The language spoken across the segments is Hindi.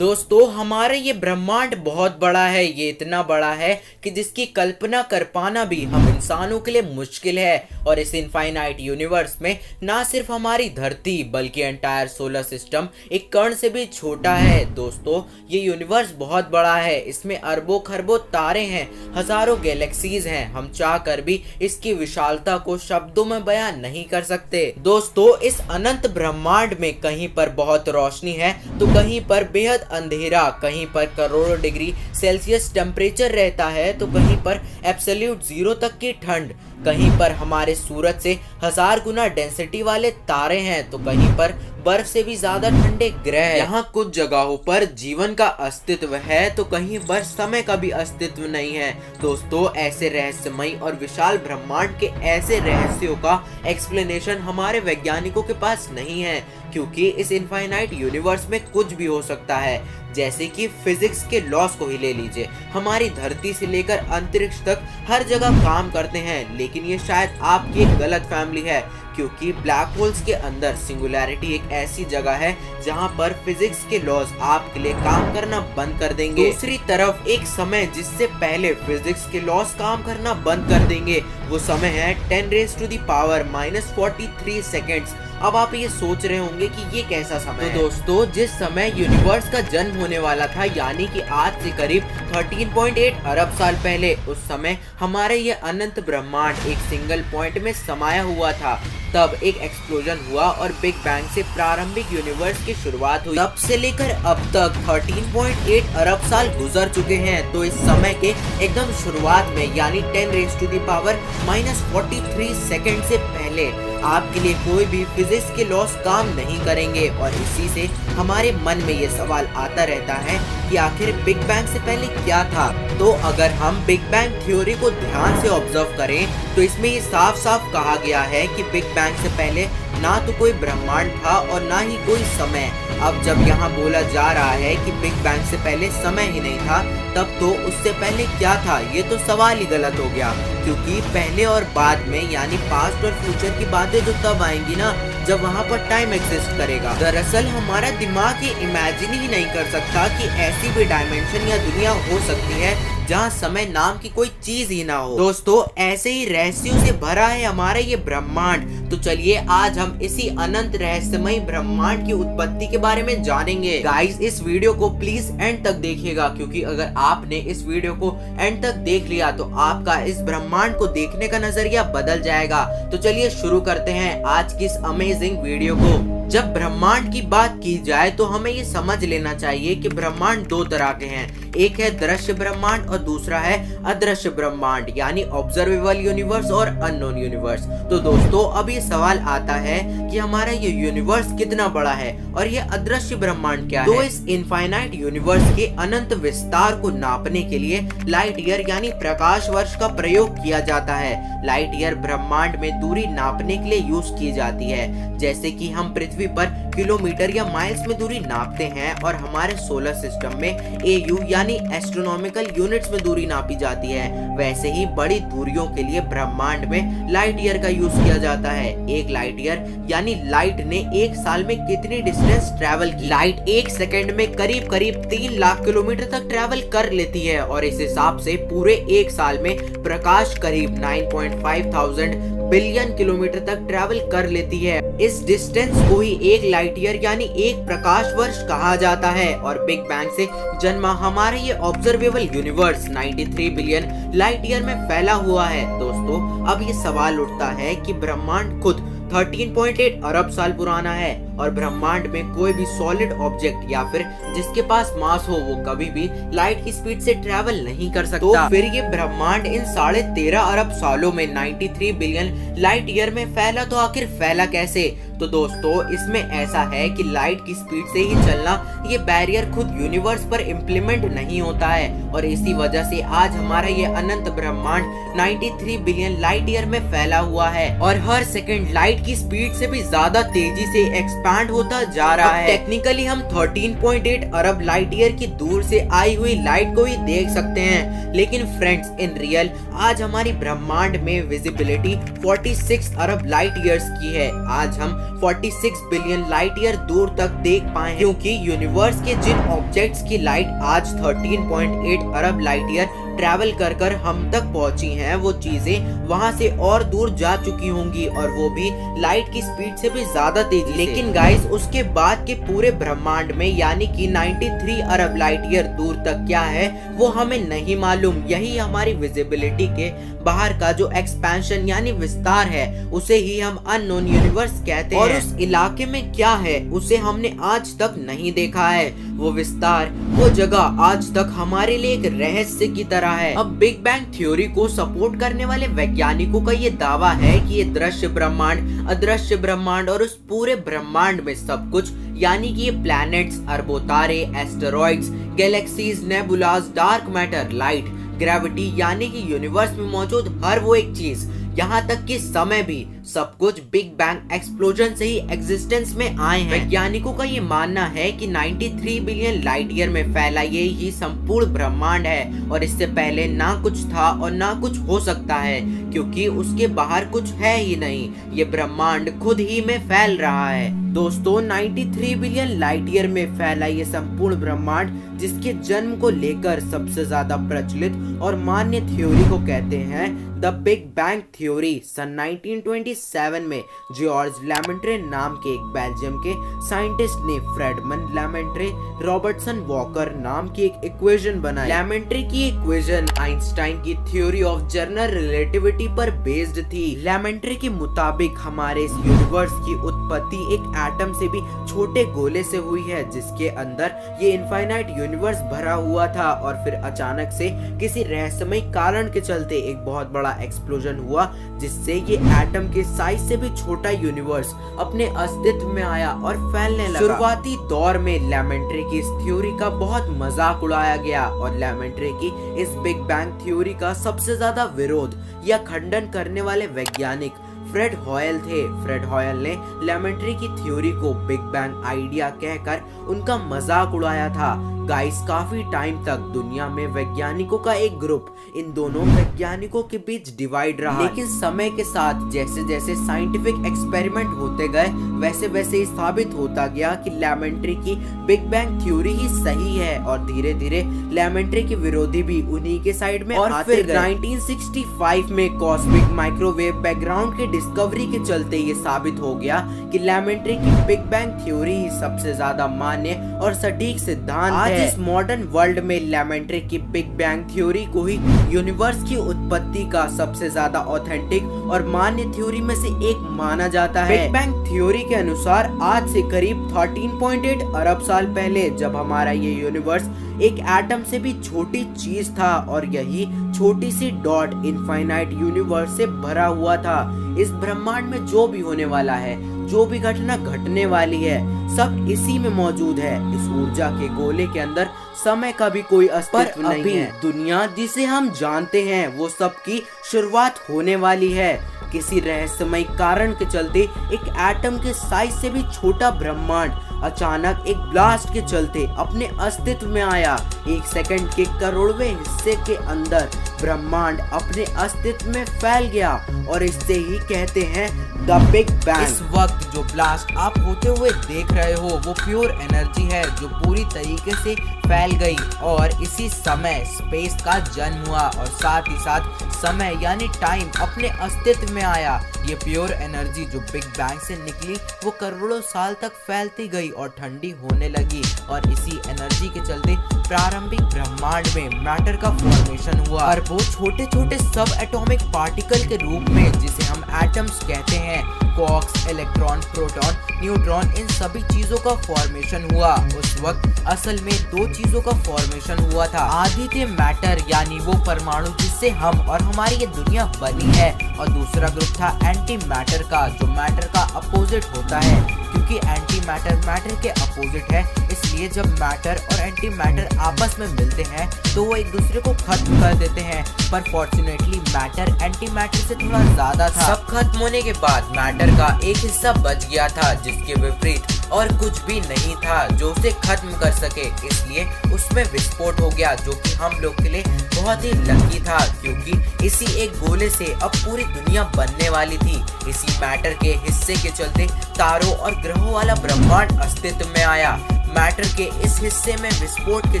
दोस्तों हमारा ये ब्रह्मांड बहुत बड़ा है। ये इतना बड़ा है कि जिसकी कल्पना कर पाना भी हम इंसानों के लिए मुश्किल है। और इस इनफाइनाइट यूनिवर्स में ना सिर्फ हमारी धरती बल्कि एंटायर सोलर सिस्टम एक कण से भी छोटा है। दोस्तों ये यूनिवर्स बहुत बड़ा है। इसमें अरबों खरबों तारे हैं, हजारों गैलेक्सीज हैं। हम चाह कर भी इसकी विशालता को शब्दों में बयान नहीं कर सकते। दोस्तों इस अनंत ब्रह्मांड में कहीं पर बहुत रोशनी है तो कहीं पर बेहद अंधेरा, कहीं पर करोड़ों डिग्री सेल्सियस टेम्परेचर रहता है तो कहीं पर एब्सोल्यूट जीरो तक की ठंड, कहीं पर हमारे सूरज से 1000 गुना डेंसिटी वाले तारे हैं तो कहीं पर बर्फ से भी ज्यादा ठंडे ग्रह हैं। यहाँ कुछ जगहों पर जीवन का अस्तित्व है तो कहीं पर समय का भी अस्तित्व नहीं है। दोस्तों ऐसे रहस्यमयी और विशाल ब्रह्मांड के ऐसे रहस्यों का एक्सप्लेनेशन हमारे वैज्ञानिकों के पास नहीं है, क्योंकि इस इनफाइनाइट यूनिवर्स में कुछ भी हो सकता है। जैसे कि फिजिक्स के लॉस को ही ले लीजिए, हमारी धरती से लेकर अंतरिक्ष तक हर जगह काम करते हैं, लेकिन ये शायद आपकी एक गलत फैमिली है, क्योंकि ब्लैक होल्स के अंदर सिंगुलैरिटी एक ऐसी जगह है जहां पर फिजिक्स के लॉज आपके लिए काम करना बंद कर देंगे। दूसरी तरफ एक समय जिससे पहले फिजिक्स के लॉज काम करना बंद कर देंगे, वो समय है 10⁻⁻⁻43 सेकेंड्स। अब आप ये सोच रहे होंगे कि ये कैसा समय है। तो दोस्तों जिस समय यूनिवर्स का जन्म होने वाला था, यानी कि आज से करीब 13.8 अरब साल पहले, उस समय हमारे ये अनंत ब्रह्मांड एक सिंगल पॉइंट में समाया हुआ था। तब एक एक्सप्लोजन हुआ और बिग बैंग से प्रारंभिक यूनिवर्स की शुरुआत हुई। तब से लेकर अब तक 13.8 अरब साल गुजर चुके हैं। तो इस समय के एकदम शुरुआत में यानी 10⁻⁻43 सेकेंड से पहले आपके लिए कोई भी फिजिक्स के लॉस काम नहीं करेंगे। और इसी से हमारे मन में ये सवाल आता रहता है कि आखिर बिग बैंग से पहले क्या था। तो अगर हम बिग बैंग थ्योरी को ध्यान से ऑब्जर्व करें तो इसमें ये साफ साफ कहा गया है कि बिग बैंग से पहले ना तो कोई ब्रह्मांड था और ना ही कोई समय। अब जब यहाँ बोला जा रहा है कि बिग बैंग से पहले समय ही नहीं था, तब तो उससे पहले क्या था? ये तो सवाल ही गलत हो गया, क्योंकि पहले और बाद में यानी पास्ट और फ्यूचर की बातें तो तब आएंगी ना जब वहाँ पर टाइम एग्जिस्ट करेगा। दरअसल हमारा दिमाग ये इमेजिन ही नहीं कर सकता कि ऐसी भी डायमेंशन या दुनिया हो सकती है जहाँ समय नाम की कोई चीज ही ना हो। दोस्तों ऐसे ही रहस्यों से भरा है हमारा ये ब्रह्मांड। तो चलिए आज हम इसी अनंत रहस्यमयी ब्रह्मांड की उत्पत्ति के बारे में जानेंगे। गाइस इस वीडियो को प्लीज एंड तक देखिएगा, क्योंकि अगर आपने इस वीडियो को एंड तक देख लिया तो आपका इस ब्रह्मांड को देखने का नजरिया बदल जाएगा। तो चलिए शुरू करते हैं आज की इस अमेजिंग वीडियो को। जब ब्रह्मांड की बात की जाए तो हमें ये समझ लेना चाहिए कि ब्रह्मांड दो तरह के हैं। एक है दृश्य ब्रह्मांड और दूसरा है अदृश्य ब्रह्मांड, यानी ऑब्जर्वेबल यूनिवर्स और अननोन यूनिवर्स। तो दोस्तों अब ये सवाल आता है कि हमारा ये यूनिवर्स कितना बड़ा है और ये अदृश्य ब्रह्मांड क्या है। तो इस इनफाइनाइट यूनिवर्स के अनंत विस्तार को नापने के लिए लाइट ईयर यानी प्रकाश वर्ष का प्रयोग किया जाता है। लाइट ईयर ब्रह्मांड में दूरी नापने के लिए यूज की जाती है। जैसे कि हम पृथ्वी पर किलोमीटर या माइल्स में दूरी नापते हैं और हमारे सोलर सिस्टम में AU यानी एस्ट्रोनॉमिकल यूनिट्स में दूरी नापी जाती है, वैसे ही बड़ी दूरियों के लिए ब्रह्मांड में लाइट ईयर का यूज किया जाता है। एक लाइट ईयर यानी लाइट ने एक साल में कितनी डिस्टेंस ट्रेवल की। लाइट एक सेकंड में करीब करीब 3 लाख किलोमीटर तक ट्रेवल कर लेती है और इस हिसाब से पूरे एक साल में प्रकाश करीब 9.5 थाउजेंड बिलियन किलोमीटर तक ट्रैवल कर लेती है। इस डिस्टेंस को ही एक लाइट ईयर यानी एक प्रकाश वर्ष कहा जाता है। और बिग बैंग से जन्मा हमारा ये observable universe 93 billion light year में फैला हुआ है। दोस्तों अब ये सवाल उठता है कि ब्रह्मांड खुद 13.8 अरब साल पुराना है और ब्रह्मांड में कोई भी सॉलिड ऑब्जेक्ट या फिर जिसके पास मास हो वो कभी भी लाइट की स्पीड से ट्रैवल नहीं कर सकता। तो फिर ये ब्रह्मांड इन 13.5 अरब सालों में 93 बिलियन लाइट ईयर में फैला, तो आखिर फैला कैसे? तो दोस्तों इसमें ऐसा है कि लाइट की स्पीड से ही चलना ये बैरियर खुद यूनिवर्स पर इम्प्लीमेंट नहीं होता है और इसी वजह से आज हमारा ये अनंत ब्रह्मांड 93 बिलियन लाइट ईयर में फैला हुआ है और हर सेकंड लाइट की स्पीड से भी ज्यादा तेजी से एक्सपैंड एक्सपैंड होता जा रहा है। टेक्निकली हम 13.8 अरब लाइट ईयर की दूर से आई हुई लाइट को ही देख सकते हैं, लेकिन फ्रेंड्स इन रियल आज हमारी ब्रह्मांड में विजिबिलिटी 46 अरब लाइट ईयर्स की है। आज हम 46 बिलियन लाइट ईयर दूर तक देख पाए, क्योंकि यूनिवर्स के जिन ऑब्जेक्ट्स की लाइट आज 13.8 अरब लाइट ईयर ट्रैवल कर कर हम तक पहुंची हैं, वो चीजें वहां से और दूर जा चुकी होंगी, और वो भी लाइट की स्पीड से भी ज्यादा तेजी। लेकिन गाइस उसके बाद के पूरे ब्रह्मांड में यानी कि 93 अरब लाइट ईयर दूर तक क्या है वो हमें नहीं मालूम। यही हमारी विजिबिलिटी के बाहर का जो एक्सपेंशन यानी विस्तार है उसे ही हम अननोन यूनिवर्स कहते हैं। और उस इलाके में क्या है उसे हमने आज तक नहीं देखा है। वो विस्तार, वो जगह आज तक हमारे लिए एक रहस्य की तरह है। अब बिग बैंग थ्योरी को सपोर्ट करने वाले वैज्ञानिकों का ये दावा है कि ये दृश्य ब्रह्मांड, अदृश्य ब्रह्मांड और उस पूरे ब्रह्मांड में सब कुछ यानी कि ये प्लैनेट्स, अरबों तारे, asteroids, galaxies, nebulas, dark matter, light, gravity यानी कि यूनिवर्स में मौजूद हर वो एक चीज, यहाँ तक कि समय भी, सब कुछ बिग बैंग एक्सप्लोजन से ही एग्जिस्टेंस में आए हैं। वैज्ञानिकों का ये मानना है कि 93 बिलियन लाइट ईयर में फैला ये ही संपूर्ण ब्रह्मांड है, और इससे पहले ना कुछ था और ना कुछ हो सकता है, क्योंकि उसके बाहर कुछ है ही नहीं। ये ब्रह्मांड खुद ही में फैल रहा है। दोस्तों 93 बिलियन लाइट ईयर में फैला ये संपूर्ण ब्रह्मांड, जिसके जन्म को लेकर सबसे ज्यादा प्रचलित और मान्य थ्योरी को कहते हैं द बिग बैंग थ्योरी। सन 1927 में जॉर्ज लेमेंट्रे नाम के एक बेल्जियम के साइंटिस्ट ने फ्रेडमन लेमेंट्रे रॉबर्टसन वॉकर नाम की एक इक्वेशन बनाई। लेमेंट्रे की इक्वेशन आइंस्टाइन की थ्योरी ऑफ जनरल रिलेटिविटी पर बेस्ड थी। लेमेंट्रे के मुताबिक हमारे इस यूनिवर्स की उत्पत्ति एक एटम से भी छोटे गोले से हुई है, जिसके अंदर ये इनफाइनाइट यूनिवर्स भरा हुआ था, और फिर अचानक से किसी रहस्यमय कारण के चलते एक बहुत बड़ा एक्सप्लोजन हुआ, जिससे ये एटम के साइज से भी छोटा यूनिवर्स अपने अस्तित्व में आया और फैलने लगा। शुरुआती दौर में लेमेंट्रे की इस थ्योरी का बहुत मजाक उड़ाया गया, और लेमेंट्रे की इस बिग बैंग थ्योरी का सबसे ज्यादा विरोध या खंडन करने वाले वैज्ञानिक फ्रेड हॉयल थे। फ्रेड हॉयल ने लेमेंट्रे की थ्योरी को बिग बैंग आइडिया कहकर उनका मजाक उड़ाया था। गाइस काफी टाइम तक दुनिया में वैज्ञानिकों का एक ग्रुप इन दोनों वैज्ञानिकों के बीच डिवाइड रहा, लेकिन समय के साथ जैसे जैसे साइंटिफिक एक्सपेरिमेंट होते गए वैसे वैसे ही साबित होता गया कि लेमेंट्रे की बिग बैंग थ्योरी ही सही है, और धीरे धीरे लेमेंट्रे के विरोधी भी उन्हीं के साइड में और आते गए। 1965 में कॉस्मिक माइक्रोवेव बैकग्राउंड के डिस्कवरी के चलते ये साबित हो गया कि लेमेंट्रे की बिग बैंग थ्योरी ही सबसे ज्यादा मान्य और सटीक सिद्धांत है। इस मॉडर्न वर्ल्ड में लेमेंट्रे की बिग बैंग थ्योरी को ही यूनिवर्स की उत्पत्ति का सबसे ज्यादा ऑथेंटिक और मान्य थ्योरी में से एक माना जाता है। बिग बैंग थ्योरी के अनुसार आज से करीब 13.8 अरब साल पहले जब हमारा ये यूनिवर्स एक एटम से भी छोटी चीज था, और यही छोटी सी डॉट इनफाइनाइट यूनिवर्स से भरा हुआ था। इस ब्रह्मांड में जो भी होने वाला है, जो भी घटना घटने वाली है, सब इसी में मौजूद है। इस ऊर्जा के गोले के अंदर समय का भी कोई अस्तित्व नहीं है। दुनिया जिसे हम जानते हैं वो सबकी शुरुआत होने वाली है। किसी रहस्यमय कारण के चलते एक एटम के साइज से भी छोटा ब्रह्मांड अचानक एक ब्लास्ट के चलते अपने अस्तित्व में आया। एक सेकंड के करोड़वें हिस्से के अंदर ब्रह्मांड अपने अस्तित्व में फैल गया, और इससे ही कहते हैं द बिग बैंग। इस वक्त जो ब्लास्ट आप होते हुए देख रहे हो वो प्योर एनर्जी है जो पूरी तरीके से फैल गई, और इसी समय स्पेस का जन्म हुआ, और साथ ही साथ समय यानी टाइम अपने अस्तित्व में आया। ये प्योर एनर्जी जो बिग बैंग से निकली वो करोड़ों साल तक फैलती गई और ठंडी होने लगी, और इसी एनर्जी के चलते प्रारंभिक ब्रह्मांड में मैटर का फॉर्मेशन हुआ, और वो छोटे छोटे सब एटॉमिक पार्टिकल के रूप में, जिसे हम एटम्स कहते हैं, क्वार्क्स, इलेक्ट्रॉन, प्रोटॉन, न्यूट्रॉन, इन सभी चीजों का फॉर्मेशन हुआ। उस वक्त असल में दो चीजों का फॉर्मेशन हुआ था। आदि थे मैटर यानी वो परमाणु जिससे हम और हमारी ये दुनिया बनी है, और दूसरा ग्रुप था एंटी मैटर का, जो मैटर का अपोजिट होता है, क्योंकि एंटी मैटर मैटर के अपोजिट है। इसलिए जब मैटर और एंटी मैटर आपस में मिलते हैं तो वो एक दूसरे को खत्म कर देते हैं, पर फॉर्चुनेटली मैटर एंटी मैटर से थोड़ा ज्यादा था। सब खत्म होने के बाद मैटर का एक हिस्सा बच गया था, जिसके विपरीत और कुछ भी नहीं था जो उसे खत्म कर सके, इसलिए उसमें विस्फोट हो गया, जो कि हम लोग के लिए बहुत ही लकी था, क्योंकि इसी एक गोले से अब पूरी दुनिया बनने वाली थी। इसी मैटर के हिस्से के चलते तारों और ग्रहों वाला ब्रह्मांड अस्तित्व में आया। मैटर के इस हिस्से में विस्फोट के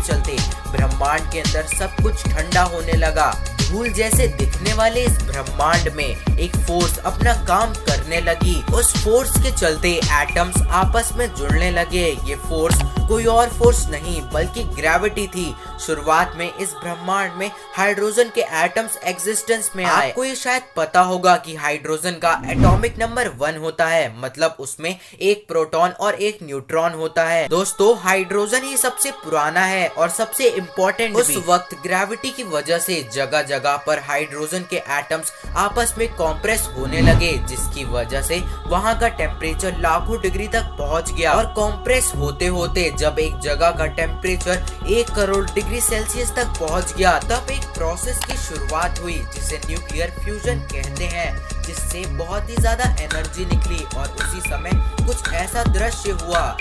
चलते ब्रह्मांड के अंदर सब कुछ ठंडा होने लगा। धूल जैसे दिखने वाले इस ब्रह्मांड में एक फोर्स अपना काम करने लगी। उस फोर्स के चलते एटम्स आपस में जुड़ने लगे। ये फोर्स कोई और फोर्स नहीं बल्कि ग्रेविटी थी। शुरुआत में इस ब्रह्मांड में हाइड्रोजन के एटम्स एग्जिस्टेंस में आए। आपको ये शायद पता होगा कि हाइड्रोजन का एटॉमिक नंबर 1 होता है, मतलब उसमें एक प्रोटॉन और एक न्यूट्रॉन होता है। दोस्तों, हाइड्रोजन ही सबसे पुराना है और सबसे इम्पोर्टेंट। उस वक्त ग्रेविटी की वजह से जगह जगह पर हाइड्रोजन के एटम्स आपस में कॉम्प्रेस होने लगे, जिसकी वजह से वहाँ का टेम्परेचर लाखों डिग्री तक पहुँच गया। और कॉम्प्रेस होते होते जब एक जगह का टेम्परेचर 1 करोड़ डिग्री सेल्सियस तक पहुँच गया, तब एक प्रोसेस की शुरुआत हुई जिसे न्यूक्लियर फ्यूजन कहते हैं, जिससे बहुत ही ज्यादा एनर्जी निकली और उसी समय कुछ ऐसा दृश्य हुआ।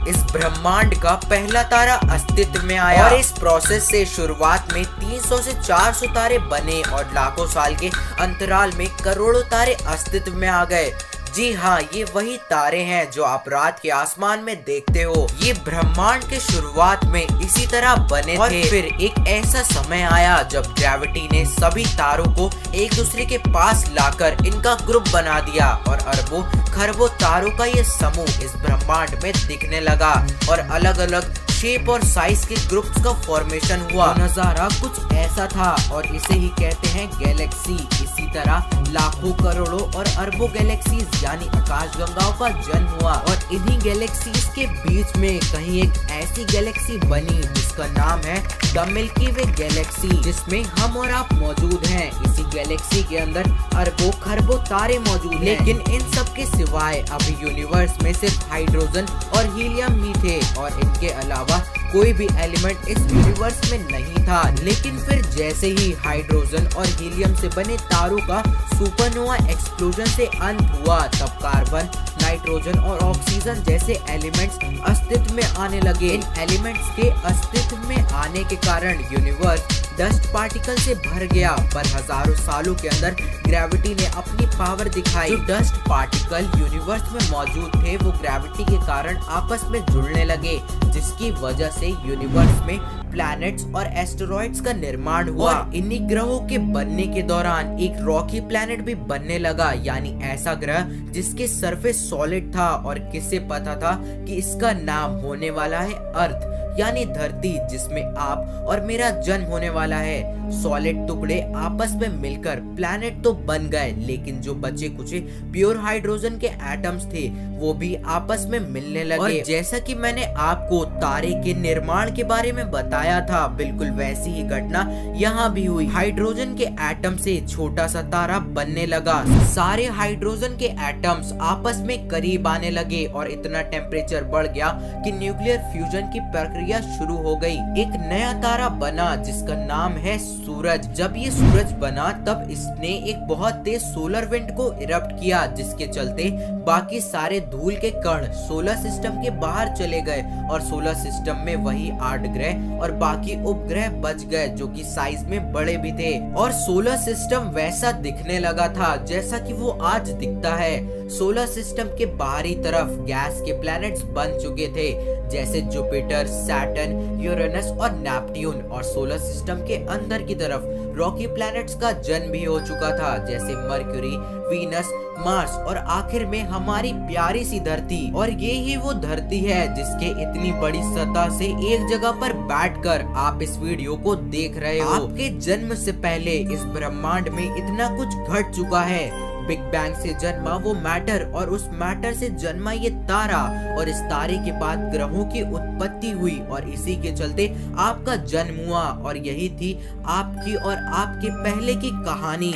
इस ब्रह्मांड का पहला तारा अस्तित्व में आया और इस प्रोसेस से शुरुआत में 300 से 400 तारे बने और लाखों साल के अंतराल में करोड़ों तारे अस्तित्व में आ गए। जी हाँ, ये वही तारे हैं जो आप रात के आसमान में देखते हो। ये ब्रह्मांड के शुरुआत में इसी तरह बने और थे। फिर एक ऐसा समय आया जब ग्रेविटी ने सभी तारों को एक दूसरे के पास लाकर इनका ग्रुप बना दिया और अरबों खरबों तारों का ये समूह इस ब्रह्मांड में दिखने लगा और अलग अलग शेप और साइज के ग्रुप्स का फॉर्मेशन हुआ। नजारा कुछ ऐसा था और इसे ही कहते हैं गैलेक्सी। इसी तरह लाखों करोड़ों और अरबों गैलेक्सीज यानी आकाशगंगाओं का जन्म हुआ और इन्हीं गैलेक्सीज के बीच में कहीं एक ऐसी गैलेक्सी बनी जिसका नाम है द मिल्की वे गैलेक्सी, जिसमें हम और आप मौजूद हैं। इसी गैलेक्सी के अंदर अरबों खरबों तारे मौजूद हैं। लेकिन इन सब के सिवाय अभी यूनिवर्स में सिर्फ हाइड्रोजन और हीलियम ही थे और इनके अलावा कोई भी एलिमेंट इस यूनिवर्स में नहीं था। लेकिन फिर जैसे ही हाइड्रोजन और हीलियम से बने तारों का सुपरनोवा एक्सप्लोजन से अंत हुआ, तब कार्बन, नाइट्रोजन और ऑक्सीजन जैसे एलिमेंट्स अस्तित्व में आने लगे। इन एलिमेंट्स के अस्तित्व में आने के कारण यूनिवर्स डस्ट पार्टिकल से भर गया, पर हजारों सालों के अंदर ग्रेविटी ने अपनी पावर दिखाई। जो डस्ट पार्टिकल यूनिवर्स में मौजूद थे वो ग्रेविटी के कारण आपस में जुड़ने लगे, जिसकी वजह से यूनिवर्स में प्लैनेट्स और एस्टेरॉइड्स का निर्माण हुआ। और इन्हीं ग्रहों के बनने के दौरान एक रॉकी प्लैनेट भी बनने लगा, यानी ऐसा ग्रह जिसके सरफेस सॉलिड था और किसे पता था कि इसका नाम होने वाला है अर्थ यानी धरती, जिसमें आप और मेरा जन्म होने वाला है। सॉलिड टुकड़े आपस में मिलकर प्लैनेट तो बन गए, लेकिन जो बचे कुछ प्योर हाइड्रोजन के एटम्स थे वो भी आपस में मिलने लगे। और जैसा कि मैंने आपको तारे के निर्माण के बारे में बताया था, बिल्कुल वैसी ही घटना यहाँ भी हुई। हाइड्रोजन के एटम से छोटा सा तारा बनने लगा। सारे हाइड्रोजन के एटम्स आपस में करीब आने लगे और इतना टेम्परेचर बढ़ गया कि न्यूक्लियर फ्यूजन की प्रक्रिया शुरू हो गई। एक नया तारा बना जिसका नाम है सूरज। जब ये सूरज बना तब इसने एक बहुत तेज सोलर विंड को इरप्ट किया, जिसके चलते बाकी सारे धूल के कण सोलर सिस्टम के बाहर चले गए और सोलर सिस्टम में वही 8 ग्रह और बाकी उपग्रह बच गए जो कि साइज में बड़े भी थे। और सोलर सिस्टम वैसा दिखने लगा था जैसा कि वो आज दिखता है। सोलर सिस्टम के बाहरी तरफ गैस के प्लैनेट्स बन चुके थे, जैसे जुपिटर, सैटर्न, यूरेनस और नेपट्यून। और सोलर सिस्टम के अंदर की तरफ रॉकी प्लैनेट्स का जन्म भी हो चुका था, जैसे मरक्यूरी, वीनस, मार्स और आखिर में हमारी प्यारी सी धरती। और ये ही वो धरती है जिसके इतनी बड़ी सतह से एक जगह पर बैठकर आप इस वीडियो को देख रहे हो। आपके जन्म से पहले इस ब्रह्मांड में इतना कुछ घट चुका है। बिग बैंग से जन्मा वो मैटर और उस मैटर से जन्मा ये तारा और इस तारे के बाद ग्रहों की उत्पत्ति हुई और इसी के चलते आपका जन्म हुआ। और यही थी आपकी और आपके पहले की कहानी।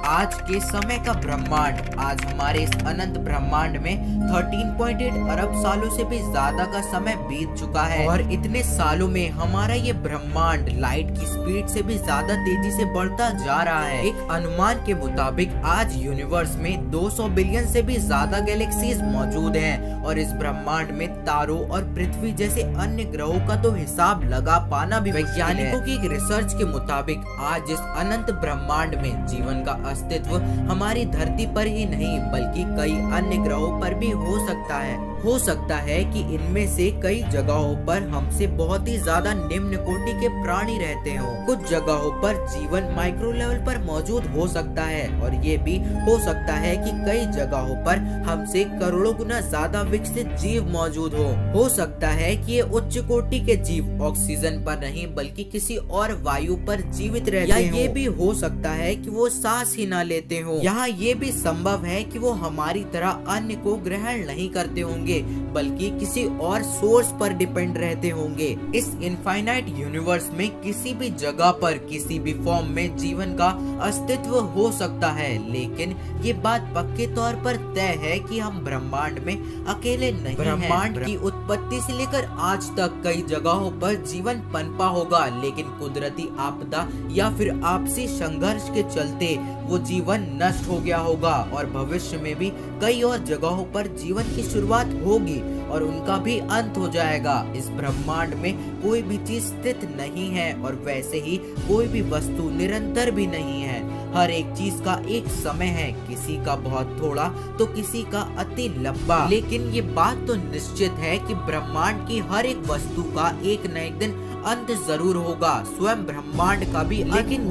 आज के समय का ब्रह्मांड, आज हमारे इस अनंत ब्रह्मांड में 13.8 अरब सालों से भी ज्यादा का समय बीत चुका है और इतने सालों में हमारा ये ब्रह्मांड लाइट की स्पीड से भी ज्यादा तेजी से बढ़ता जा रहा है। एक अनुमान के मुताबिक आज यूनिवर्स में 200 बिलियन से भी ज्यादा गैलेक्सीज मौजूद हैं और इस ब्रह्मांड में तारों और पृथ्वी जैसे अन्य ग्रहों का तो हिसाब लगा पाना भी वैज्ञानिकों की एक रिसर्च के मुताबिक आज इस अनंत ब्रह्मांड में जीवन का अस्तित्व हमारी धरती पर ही नहीं बल्कि कई अन्य ग्रहों पर भी हो सकता है कि इनमें से कई जगहों पर हमसे बहुत ही ज्यादा निम्न कोटि के प्राणी रहते हो। कुछ जगहों पर जीवन माइक्रो लेवल पर मौजूद हो सकता है और ये भी हो सकता है कि कई जगहों पर हमसे करोड़ों गुना ज्यादा विकसित जीव मौजूद हो सकता है कि ये उच्च कोटि के जीव ऑक्सीजन पर नहीं बल्कि किसी और वायु पर जीवित रहते हो। ये भी हो सकता है कि वो सांस ही ना लेते हो। यहाँ ये भी संभव है कि वो हमारी तरह अन्य को ग्रहण नहीं करते होंगे बल्कि किसी और सोर्स पर डिपेंड रहते होंगे। इस इनफाइनाइट यूनिवर्स में किसी भी जगह पर किसी भी फॉर्म में जीवन का अस्तित्व हो सकता है, लेकिन ये बात पक्के तौर पर तय है कि हम ब्रह्मांड में अकेले नहीं हैं। ब्रह्मांड की उत्पत्ति से लेकर आज तक कई जगहों पर जीवन पनपा होगा, लेकिन कुदरती आपदा या फिर आपसी संघर्ष के चलते वो जीवन नष्ट हो गया होगा और भविष्य में भी कई और जगहों पर जीवन की शुरुआत होगी और उनका भी अंत हो जाएगा। इस ब्रह्मांड में कोई भी चीज स्थिर नहीं है और वैसे ही कोई भी वस्तु निरंतर भी नहीं है। हर एक चीज का एक समय है, किसी का बहुत थोड़ा तो किसी का अति लंबा, लेकिन ये बात तो निश्चित है कि ब्रह्मांड की हर एक वस्तु का एक न एक दिन अंत जरूर होगा, स्वयं ब्रह्मांड का भी। लेकिन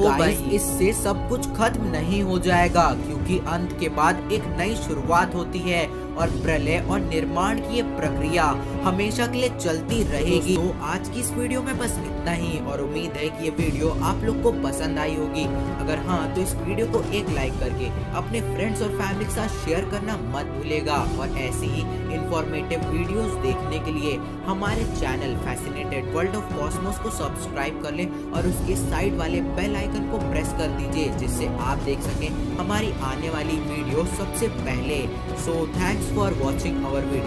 इससे सब कुछ खत्म नहीं हो जाएगा क्योंकि अंत के बाद एक नई शुरुआत होती है और प्रलय और निर्माण की ये प्रक्रिया हमेशा के लिए चलती रहेगी। तो आज की इस वीडियो में बस इतना ही और उम्मीद है कि ये वीडियो आप लोग को पसंद आई होगी। अगर हाँ तो इस वीडियो को एक लाइक करके अपने फ्रेंड्स और फैमिली के साथ शेयर करना मत भूलेगा और ऐसी ही इंफॉर्मेटिव वीडियोस देखने के लिए हमारे channel fascinated world of Cosmos को सब्सक्राइब कर लें और उसके साइड वाले बेल आइकन को प्रेस कर दीजिए जिससे आप देख सकें हमारी आने वाली वीडियो सबसे पहले। So thanks for watching our video.